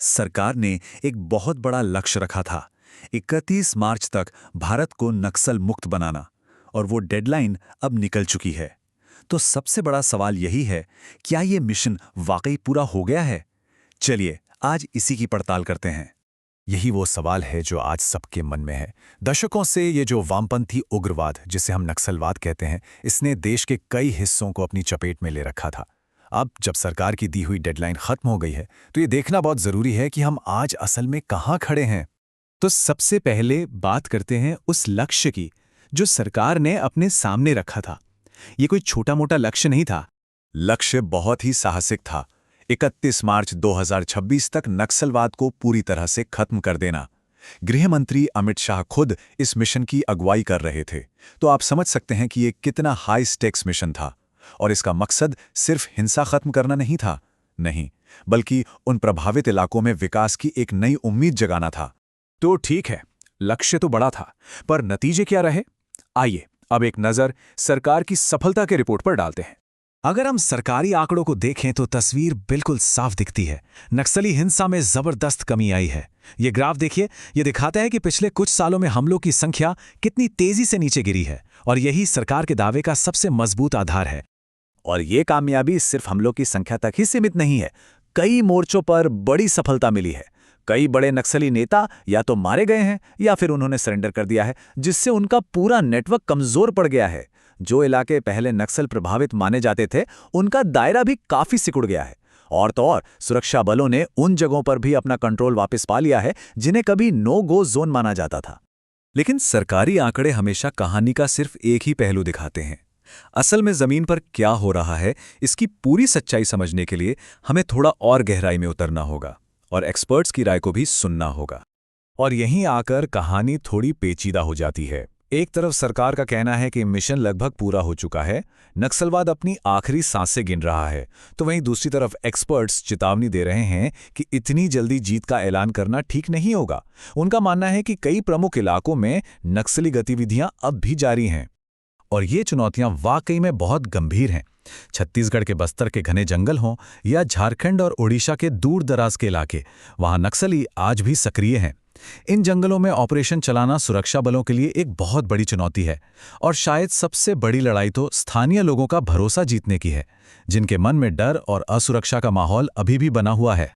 सरकार ने एक बहुत बड़ा लक्ष्य रखा था। 31 मार्च तक भारत को नक्सल मुक्त बनाना, और वो डेडलाइन अब निकल चुकी है। तो सबसे बड़ा सवाल यही है, क्या ये मिशन वाकई पूरा हो गया है? चलिए आज इसी की पड़ताल करते हैं। यही वो सवाल है जो आज सबके मन में है। दशकों से ये जो वामपंथी उग्रवाद, जिसे हम नक्सलवाद कहते हैं, इसने देश के कई हिस्सों को अपनी चपेट में ले रखा था। अब जब सरकार की दी हुई डेडलाइन खत्म हो गई है, तो ये देखना बहुत जरूरी है कि हम आज असल में कहाँ खड़े हैं। तो सबसे पहले बात करते हैं उस लक्ष्य की जो सरकार ने अपने सामने रखा था। ये कोई छोटा मोटा लक्ष्य नहीं था। लक्ष्य बहुत ही साहसिक था। 31 मार्च 2026 तक नक्सलवाद को पूरी तरह से खत्म कर देना। गृह मंत्री अमित शाह खुद इस मिशन की अगुवाई कर रहे थे। तो आप समझ सकते हैं कि ये कितना हाई स्टेक्स मिशन था। और इसका मकसद सिर्फ हिंसा खत्म करना नहीं था, नहीं, बल्कि उन प्रभावित इलाकों में विकास की एक नई उम्मीद जगाना था। तो ठीक है, लक्ष्य तो बड़ा था, पर नतीजे क्या रहे? आइए अब एक नज़र सरकार की सफलता के रिपोर्ट पर डालते हैं। अगर हम सरकारी आंकड़ों को देखें तो तस्वीर बिल्कुल साफ दिखती है। नक्सली हिंसा में जबरदस्त कमी आई है। ये ग्राफ देखिए, ये दिखाता है कि पिछले कुछ सालों में हमलों की संख्या कितनी तेजी से नीचे गिरी है, और यही सरकार के दावे का सबसे मजबूत आधार है। और ये कामयाबी सिर्फ हमलों की संख्या तक ही सीमित नहीं है। कई मोर्चों पर बड़ी सफलता मिली है। कई बड़े नक्सली नेता या तो मारे गए हैं या फिर उन्होंने सरेंडर कर दिया है, जिससे उनका पूरा नेटवर्क कमजोर पड़ गया है। जो इलाके पहले नक्सल प्रभावित माने जाते थे, उनका दायरा भी काफी सिकुड़ गया है। और तो और सुरक्षा बलों ने उन जगहों पर भी अपना कंट्रोल वापस पा लिया है जिन्हें कभी नो गो जोन माना जाता था। लेकिन सरकारी आंकड़े हमेशा कहानी का सिर्फ एक ही पहलू दिखाते हैं। असल में जमीन पर क्या हो रहा है, इसकी पूरी सच्चाई समझने के लिए हमें थोड़ा और गहराई में उतरना होगा और एक्सपर्ट्स की राय को भी सुनना होगा। और यहीं आकर कहानी थोड़ी पेचीदा हो जाती है। एक तरफ सरकार का कहना है कि मिशन लगभग पूरा हो चुका है, नक्सलवाद अपनी आखिरी सांसें गिन रहा है, तो वहीं दूसरी तरफ एक्सपर्ट्स चेतावनी दे रहे हैं कि इतनी जल्दी जीत का ऐलान करना ठीक नहीं होगा। उनका मानना है कि कई प्रमुख इलाकों में नक्सली गतिविधियां अब भी जारी हैं। और ये चुनौतियां वाकई में बहुत गंभीर हैं। छत्तीसगढ़ के बस्तर के घने जंगल हों या झारखंड और ओडिशा के दूर दराज के इलाके, वहां नक्सली आज भी सक्रिय हैं। इन जंगलों में ऑपरेशन चलाना सुरक्षा बलों के लिए एक बहुत बड़ी चुनौती है, और शायद सबसे बड़ी लड़ाई तो स्थानीय लोगों का भरोसा जीतने की है, जिनके मन में डर और असुरक्षा का माहौल अभी भी बना हुआ है।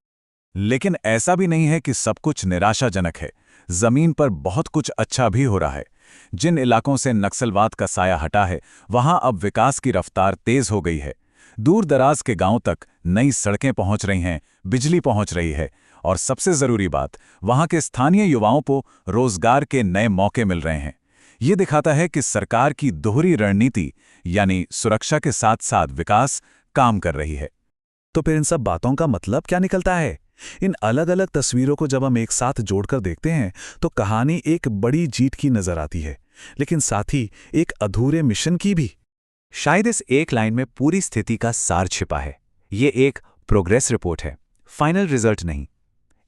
लेकिन ऐसा भी नहीं है कि सब कुछ निराशाजनक है। जमीन पर बहुत कुछ अच्छा भी हो रहा है। जिन इलाकों से नक्सलवाद का साया हटा है, वहां अब विकास की रफ्तार तेज हो गई है। दूर दराज के गांव तक नई सड़कें पहुंच रही हैं, बिजली पहुंच रही है, और सबसे जरूरी बात, वहां के स्थानीय युवाओं को रोजगार के नए मौके मिल रहे हैं। ये दिखाता है कि सरकार की दोहरी रणनीति, यानी सुरक्षा के साथ साथ विकास, काम कर रही है। तो फिर इन सब बातों का मतलब क्या निकलता है? इन अलग अलग तस्वीरों को जब हम एक साथ जोड़कर देखते हैं तो कहानी एक बड़ी जीत की नजर आती है, लेकिन साथ ही एक अधूरे मिशन की भी। शायद इस एक लाइन में पूरी स्थिति का सार छिपा है। ये एक प्रोग्रेस रिपोर्ट है, फाइनल रिजल्ट नहीं।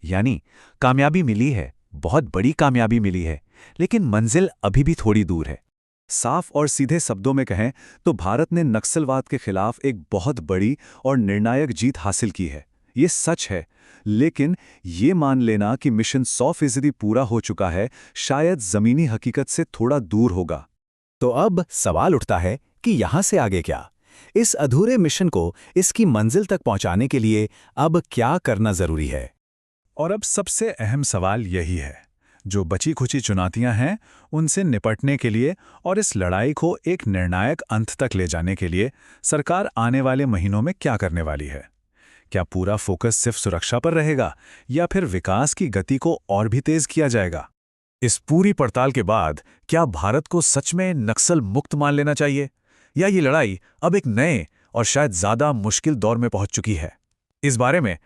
यानी कामयाबी मिली है, बहुत बड़ी कामयाबी मिली है, लेकिन मंजिल अभी भी थोड़ी दूर है। साफ और सीधे शब्दों में कहें तो भारत ने नक्सलवाद के खिलाफ एक बहुत बड़ी और निर्णायक जीत हासिल की है, ये सच है। लेकिन ये मान लेना कि मिशन 100% पूरा हो चुका है, शायद जमीनी हकीकत से थोड़ा दूर होगा। तो अब सवाल उठता है कि यहां से आगे क्या? इस अधूरे मिशन को इसकी मंजिल तक पहुंचाने के लिए अब क्या करना जरूरी है? और अब सबसे अहम सवाल यही है, जो बची खुची चुनौतियां हैं उनसे निपटने के लिए और इस लड़ाई को एक निर्णायक अंत तक ले जाने के लिए सरकार आने वाले महीनों में क्या करने वाली है? क्या पूरा फोकस सिर्फ सुरक्षा पर रहेगा, या फिर विकास की गति को और भी तेज किया जाएगा? इस पूरी पड़ताल के बाद क्या भारत को सच में नक्सल मुक्त मान लेना चाहिए, या ये लड़ाई अब एक नए और शायद ज्यादा मुश्किल दौर में पहुंच चुकी है? इस बारे में